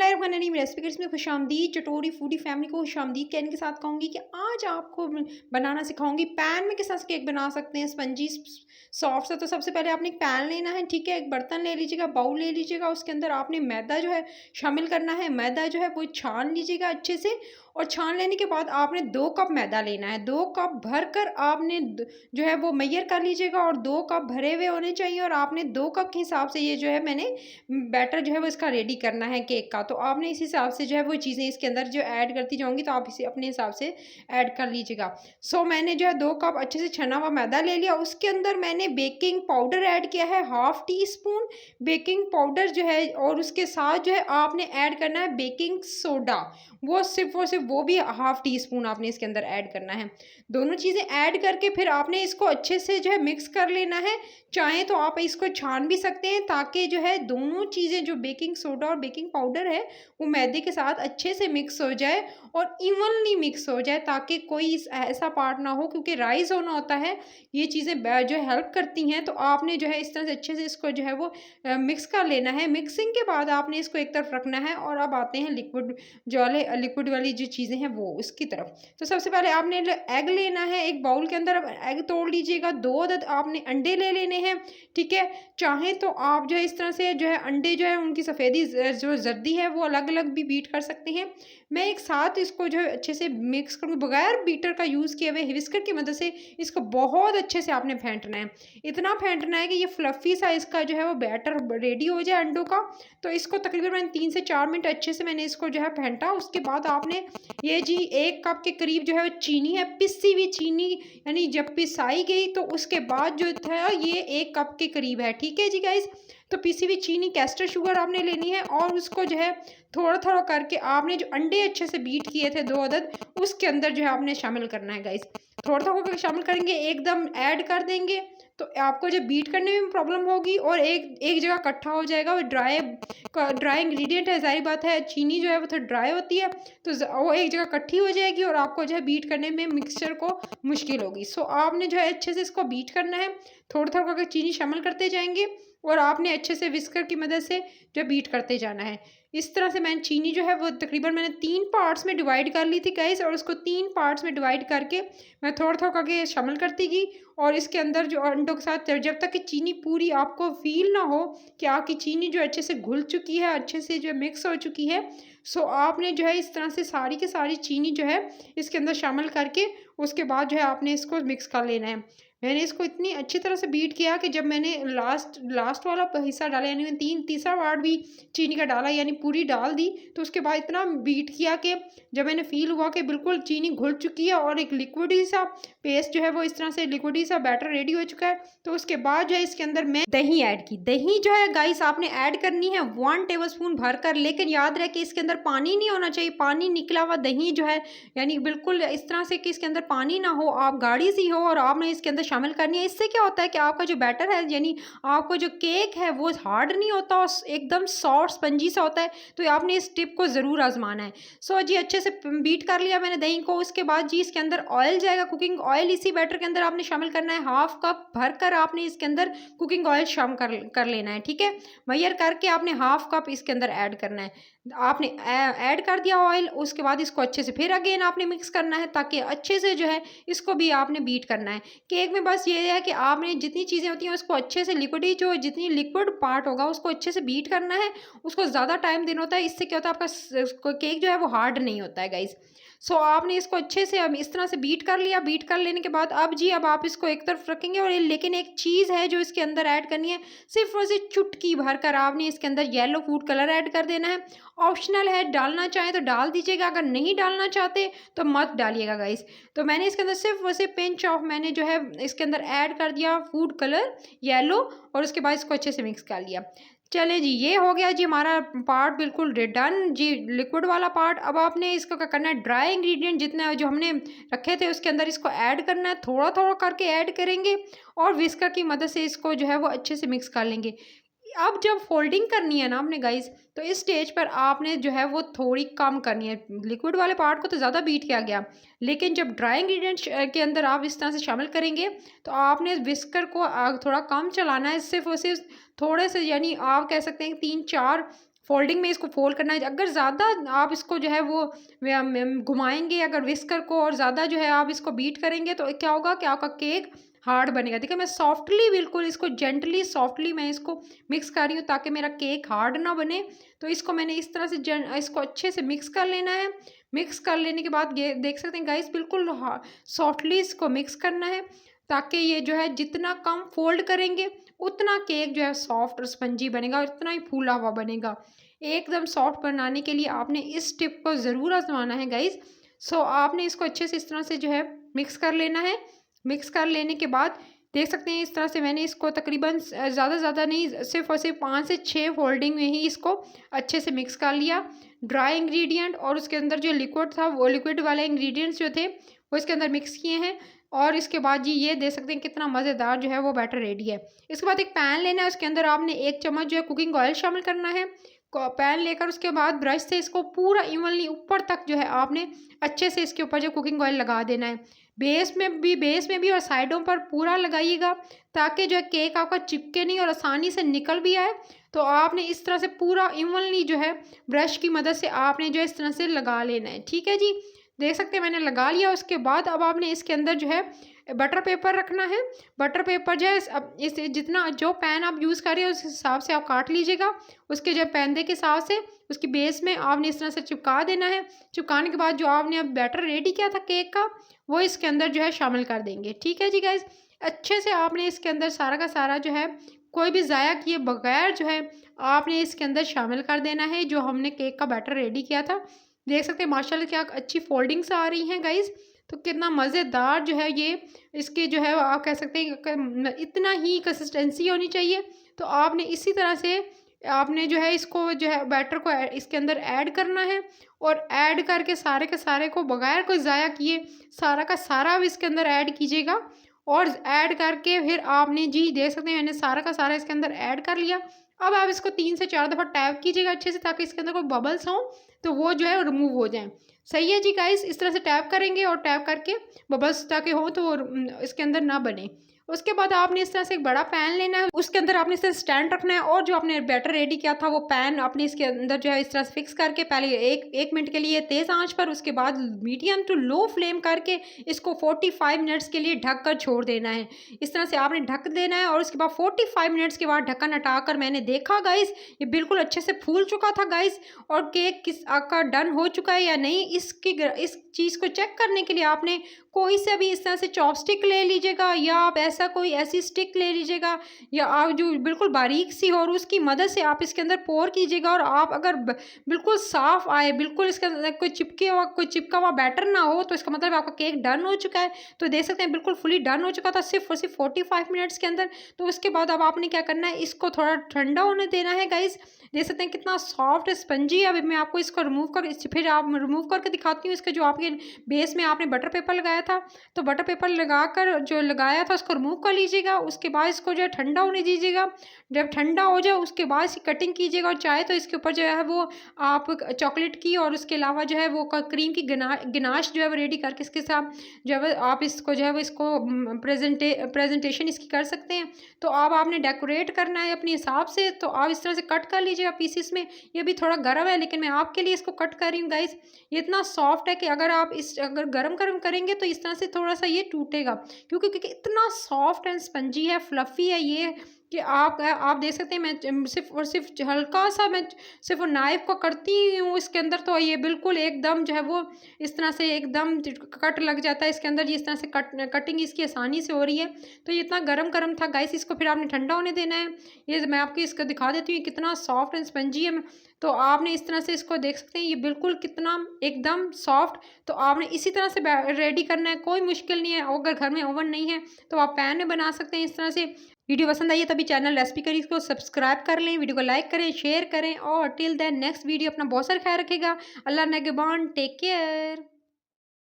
बिस्मिल्लाहिर्रहमानिर्रहीम। Recipe kids में खुशामदीद। चटोरी foodie family को खुशामदीद कहने के साथ कहूँगी कि आज आपको बनाना सिखाऊंगी पैन में किस तरह से केक बना सकते हैं स्पंजी सॉफ्ट सा। तो सबसे पहले आपने एक पैन लेना है, ठीक है। एक बर्तन ले लीजिएगा, बाउल ले लीजिएगा। उसके अंदर आपने मैदा जो है शामिल करना है। मैदा जो है वो छान लीजिएगा अच्छे से, और छान लेने के बाद आपने 2 कप मैदा लेना है। 2 कप भर कर आपने जो है वो मैयर कर लीजिएगा, और 2 कप भरे हुए होने चाहिए। और आपने 2 कप के हिसाब से ये जो है मैंने बैटर जो है वो इसका रेडी करना है केक का। तो आपने इस हिसाब से जो है वो चीज़ें इसके अंदर जो ऐड करती जाऊँगी, तो आप इसे अपने हिसाब से ऐड कर लीजिएगा। सो मैंने जो है 2 कप अच्छे से छना हुआ मैदा ले लिया। उसके अंदर मैंने बेकिंग पाउडर ऐड किया है, half tea spoon baking powder जो है, और उसके साथ जो है आपने ऐड करना है बेकिंग सोडा। वो सिर्फ़ और सिर्फ वो भी हाफ़ टी स्पून आपने इसके अंदर ऐड करना है। दोनों चीज़ें ऐड करके फिर आपने इसको अच्छे से जो है मिक्स कर लेना है। चाहें तो आप इसको छान भी सकते हैं, ताकि जो है दोनों चीज़ें, जो बेकिंग सोडा और बेकिंग पाउडर है, वो मैदे के साथ अच्छे से मिक्स हो जाए और इवनली मिक्स हो जाए, ताकि कोई ऐसा पार्ट ना हो, क्योंकि राइस होना होता है। ये चीज़ें जो हेल्प करती हैं। तो आपने जो है इस तरह से अच्छे से इसको जो है वो मिक्स कर लेना है। मिक्सिंग के बाद आपने इसको एक तरफ रखना है, और अब आते हैं लिक्विड वाली जो चीज़ें हैं वो उसकी तरफ। तो सबसे पहले आपने एग लेना है एक बाउल के अंदर। अब एग तोड़ लीजिएगा। 2 अदद आपने अंडे ले लेने हैं, ठीक है। चाहें तो आप जो है इस तरह से जो है अंडे जो है उनकी सफ़ेदी जो जर्दी है वो अलग अलग भी बीट कर सकते हैं। मैं एक साथ इसको जो है अच्छे से मिक्स करूँगी, बगैर बीटर का यूज़ किए हुए व्हिस्कर की मदद से इसको बहुत अच्छे से आपने फेंटना है। इतना फेंटना है कि ये फ्लफ़ी सा इसका जो है वो बैटर रेडी हो जाए अंडों का। तो इसको तकरीबन मैंने 3 से 4 मिनट अच्छे से मैंने इसको जो है फेंटा। उसके बाद आपने ये जी 1 कप के करीब जो है वो चीनी है, पिसी हुई चीनी, यानी जब पिसाई गई तो उसके बाद जो था ये 1 कप के करीब है, ठीक है जी गाइस। तो पिसी हुई चीनी, कैस्टर शुगर आपने लेनी है, और उसको जो है थोड़ा-थोड़ा करके आपने जो अंडे अच्छे से बीट किए थे 2 अदद, उसके अंदर जो है आपने शामिल करना है गाइस। थोड़ा-थोड़ा करके शामिल करेंगे, एकदम ऐड कर देंगे तो आपको जब बीट करने में प्रॉब्लम होगी, और एक एक जगह इकट्ठा हो जाएगा। वो ड्राई इंग्रेडिएंट है, ज़ाहिर बात है चीनी जो है वो थोड़ी ड्राई होती है, तो वो एक जगह इकट्ठी हो जाएगी, और आपको जो है बीट करने में मिक्सचर को मुश्किल होगी। सो आपने जो है अच्छे से इसको बीट करना है। थोड़ा-थोड़ा करके चीनी शामिल करते जाएंगे, और आपने अच्छे से विस्कर की मदद से जो बीट करते जाना है। इस तरह से मैंने चीनी जो है वो तकरीबन मैंने 3 पार्ट्स में डिवाइड कर ली थी गाइस, और उसको 3 पार्ट्स में डिवाइड करके मैं थोड़ा-थोड़ा करके शामिल करती गई। और इसके अंदर जो अंडों के साथ जब तक कि चीनी पूरी आपको फ़ील ना हो कि आपकी चीनी जो अच्छे से घुल चुकी है, अच्छे से जो मिक्स हो चुकी है, सो आपने जो है इस तरह से सारी की सारी चीनी जो है इसके अंदर शामिल करके उसके बाद जो है आपने इसको मिक्स कर लेना है। मैंने इसको इतनी अच्छी तरह से बीट किया कि जब मैंने लास्ट वाला हिस्सा डाला, यानी मैंने तीसरा पार्ट भी चीनी का डाला, यानी पूरी डाल दी, तो उसके बाद इतना बीट किया कि जब मैंने फ़ील हुआ कि बिल्कुल चीनी घुल चुकी है और एक लिक्विडी सा पेस्ट जो है वो इस तरह से लिक्विडी सा बैटर रेडी हो चुका है, तो उसके बाद जो है इसके अंदर मैं दही ऐड की। दही जो है गाइस आपने ऐड करनी है 1 टेबलस्पून भरकर, लेकिन याद रहे कि इसके अंदर पानी नहीं होना चाहिए। पानी निकला हुआ दही जो है, यानी बिल्कुल इस तरह से कि इसके अंदर पानी ना हो, आप गाढ़ी सी हो, और आपने इसके अंदर शामिल करनी है। इससे क्या होता है कि आपका जो बैटर है, यानी आपको जो केक है वो हार्ड नहीं होता और एकदम सॉफ्ट स्पंजी सा होता है। तो आपने इस टिप को ज़रूर आजमाना है। सो जी अच्छे से बीट कर लिया मैंने दही को। उसके बाद जी इसके अंदर ऑयल जाएगा, कुकिंग ऑयल इसी बैटर के अंदर आपने शामिल करना है। 1/2 कप भर कर आपने इसके अंदर कुकिंग ऑयल शामिल कर लेना है, ठीक है। मेजर करके आपने 1/2 कप इसके अंदर ऐड करना है। आपने ऐड कर दिया ऑयल। उसके बाद इसको अच्छे से फिर अगेन आपने मिक्स करना है, ताकि अच्छे से जो है इसको भी आपने बीट करना है। केक में बस ये है कि आपने जितनी चीज़ें होती हैं उसको अच्छे से लिक्विडी, जो जितनी लिक्विड पार्ट होगा उसको अच्छे से बीट करना है। उसको ज़्यादा टाइम देना होता है। इससे क्या होता है आपका केक जो है वो हार्ड नहीं होता है गाइस। सो आपने इसको अच्छे से अब इस तरह से बीट कर लिया। बीट कर लेने के बाद अब आप इसको एक तरफ रखेंगे, और लेकिन एक चीज़ है जो इसके अंदर ऐड करनी है। सिर्फ और सिर्फ चुटकी भर कर आपने इसके अंदर येलो फूड कलर ऐड कर देना है। ऑप्शनल है, डालना चाहें तो डाल दीजिएगा, अगर नहीं डालना चाहते तो मत डालिएगा गाइस। तो मैंने इसके अंदर सिर्फ और सिर्फ पिंच ऑफ मैंने जो है इसके अंदर ऐड कर दिया फूड कलर येलो, और उसके बाद इसको अच्छे से मिक्स कर लिया। चले जी, ये हो गया जी हमारा पार्ट बिल्कुल डन जी, लिक्विड वाला पार्ट। अब आपने इसको क्या करना है, ड्राई इंग्रेडिएंट जितने जो हमने रखे थे उसके अंदर इसको ऐड करना है। थोड़ा थोड़ा करके ऐड करेंगे, और विस्कर की मदद से इसको जो है वो अच्छे से मिक्स कर लेंगे। अब जब फोल्डिंग करनी है ना आपने गाइस, तो इस स्टेज पर आपने जो है वो थोड़ी कम करनी है। लिक्विड वाले पार्ट को तो ज़्यादा बीट किया गया, लेकिन जब ड्राई इंग्रेडिएंट्स के अंदर आप इस तरह से शामिल करेंगे, तो आपने विस्कर को थोड़ा कम चलाना है। सिर्फ और सिर्फ थोड़े से, यानी आप कह सकते हैं 3-4 फोल्डिंग में इसको फोल्ड करना है। अगर ज़्यादा आप इसको जो है वो घुमाएंगे अगर विस्कर को, और ज़्यादा जो है आप इसको बीट करेंगे, तो क्या होगा कि आपका केक हार्ड बनेगा। देखिए मैं सॉफ्टली, बिल्कुल इसको जेंटली सॉफ्टली मैं इसको मिक्स कर रही हूँ ताकि मेरा केक हार्ड ना बने। तो इसको मैंने इस तरह से इसको अच्छे से मिक्स कर लेना है। मिक्स कर लेने के बाद ये देख सकते हैं गाइस, बिल्कुल सॉफ्टली इसको मिक्स करना है ताकि ये जो है जितना कम फोल्ड करेंगे उतना केक जो है सॉफ्ट और स्पंजी बनेगा और इतना ही फूला हुआ बनेगा। एकदम सॉफ्ट बनाने के लिए आपने इस टिप को ज़रूर आजमाना है गाइस। सो आपने इसको अच्छे से इस तरह से जो है मिक्स कर लेना है। मिक्स कर लेने के बाद देख सकते हैं इस तरह से मैंने इसको तकरीबन ज़्यादा नहीं, सिर्फ और सिर्फ 5 से 6 फोल्डिंग में ही इसको अच्छे से मिक्स कर लिया। ड्राई इंग्रेडिएंट और उसके अंदर जो लिक्विड था, वो लिक्विड वाले इंग्रेडिएंट्स जो थे वो इसके अंदर मिक्स किए हैं। और इसके बाद जी ये देख सकते हैं कितना मज़ेदार जो है वो बैटर रेडी है। इसके बाद एक पैन लेना है, उसके अंदर आपने 1 चम्मच जो है कुकिंग ऑयल शामिल करना है। पैन लेकर उसके बाद ब्रश से इसको पूरा इवनली ऊपर तक जो है आपने अच्छे से इसके ऊपर जो कुकिंग ऑयल लगा देना है। बेस में भी और साइडों पर पूरा लगाइएगा ताकि जो है केक आपका चिपके नहीं और आसानी से निकल भी आए। तो आपने इस तरह से पूरा इवनली जो है ब्रश की मदद से आपने जो है इस तरह से लगा लेना है। ठीक है जी, देख सकते हैं मैंने लगा लिया। उसके बाद अब आपने इसके अंदर जो है बटर पेपर रखना है। बटर पेपर जो है अब इस जितना जो पैन आप यूज़ कर रहे हो उस हिसाब से आप काट लीजिएगा। उसके जो पैंदे के हिसाब से उसकी बेस में आपने इस तरह से चिपका देना है। चिपकाने के बाद जो आपने अब बैटर रेडी किया था केक का, वो इसके अंदर जो है शामिल कर देंगे। ठीक है जी गाइज, अच्छे से आपने इसके अंदर सारा का सारा जो है कोई भी ज़ाया किए बगैर जो है आपने इसके अंदर शामिल कर देना है जो हमने केक का बैटर रेडी किया था। देख सकते हैं माशाल्लाह क्या अच्छी फोल्डिंग्स आ रही हैं गाइज। तो कितना मज़ेदार जो है ये इसके जो है आप कह सकते हैं इतना ही कंसिस्टेंसी होनी चाहिए। तो आपने इसी तरह से आपने जो है इसको जो है बैटर को इसके अंदर ऐड करना है और ऐड करके सारे के सारे को बगैर कोई ज़ाया किए सारा का सारा अब इसके अंदर ऐड कीजिएगा। और ऐड करके फिर आपने जी देख सकते हैं मैंने सारा का सारा इसके अंदर ऐड कर लिया। अब आप इसको 3 से 4 दफ़ा टैप कीजिएगा अच्छे से ताकि इसके अंदर कोई बबल्स हों तो वो जो है रिमूव हो जाएं। सही है जी गाइस, इस तरह से टैप करेंगे और टैप करके बबल्स ताकि हो तो इसके अंदर ना बने। उसके बाद आपने इस तरह से एक बड़ा पैन लेना है, उसके अंदर आपने इस तरह स्टैंड रखना है और जो आपने बैटर रेडी किया था वो पैन आपने इसके अंदर जो है इस तरह से फिक्स करके पहले एक मिनट के लिए तेज़ आंच पर, उसके बाद मीडियम टू लो फ्लेम करके इसको 45 मिनट्स के लिए ढक कर छोड़ देना है। इस तरह से आपने ढक देना है और उसके बाद 45 मिनट्स के बाद ढक्कन हटाकर मैंने देखा गाइस ये बिल्कुल अच्छे से फूल चुका था गाइस। और केक किस आपका डन हो चुका है या नहीं इस चीज़ को चेक करने के लिए आपने कोई से भी इस तरह से चॉपस्टिक ले लीजिएगा या आप कोई ऐसी स्टिक ले लीजिएगा या आप जो बिल्कुल बारीक सी हो और उसकी मदद से आप इसके अंदर पोर कीजिएगा। और आप अगर बिल्कुल साफ़ आए, बिल्कुल इसके अंदर कोई चिपका हुआ बैटर ना हो तो इसका मतलब आपका केक डन हो चुका है। तो देख सकते हैं बिल्कुल फुली डन हो चुका था सिर्फ और सिर्फ 45 मिनट्स के अंदर। तो उसके बाद अब आपने क्या करना है, इसको थोड़ा ठंडा होने देना है गाइस। देख सकते हैं कितना सॉफ्ट स्पंजी है। अभी मैं आपको इसको फिर आप रिमूव करके दिखाती हूँ। इसके जो आपके बेस में आपने बटर पेपर लगाया था तो बटर पेपर लगाकर जो लगाया था उसको रिमूव कर लीजिएगा। उसके बाद इसको जो है ठंडा होने दीजिएगा। जब ठंडा हो जाए उसके बाद इसकी कटिंग कीजिएगा और चाहे तो इसके ऊपर जो है वो आप चॉकलेट की और उसके अलावा जो है वो क्रीम की गनाश जो है वो रेडी करके इसके साथ जो है आप इसको जो है वो इसको प्रेजेंटेशन इसकी कर सकते हैं। तो अब आपने डेकोरेट करना है अपने हिसाब से, तो आप इस तरह से कट कर लीजिएगा पीसेस में। ये भी थोड़ा गर्म है लेकिन मैं आपके लिए इसको कट कर रही हूँ गाइस। ये इतना सॉफ्ट है कि अगर गरम गरम करेंगे तो इस तरह से थोड़ा सा ये टूटेगा क्योंकि इतना सॉफ्ट एंड स्पंजी है, फ्लफ़ी है ये कि आप देख सकते हैं मैं सिर्फ और सिर्फ हल्का सा मैं सिर्फ नाइफ को करती हूँ इसके अंदर तो ये बिल्कुल एकदम जो है वो इस तरह से एकदम कट लग जाता है इसके अंदर। ये इस तरह से कटिंग इसकी आसानी से हो रही है। तो ये इतना गरम था गाइस, इसको फिर आपने ठंडा होने देना है। ये मैं आपको इसको दिखा देती हूँ कितना सॉफ्ट एंड स्पंजी है। तो आपने इस तरह से इसको देख सकते हैं ये बिल्कुल कितना एकदम सॉफ्ट। तो आपने इसी तरह से रेडी करना है, कोई मुश्किल नहीं है। अगर घर में ओवन नहीं है तो आप पैन में बना सकते हैं इस तरह से। वीडियो पसंद आई है तभी चैनल रेसिपी करी को सब्सक्राइब कर लें, वीडियो को लाइक करें, शेयर करें और टिल देन नेक्स्ट वीडियो अपना बहुत सारा ख्याल रखेगा। अल्लाह नेगेबान, टेक केयर।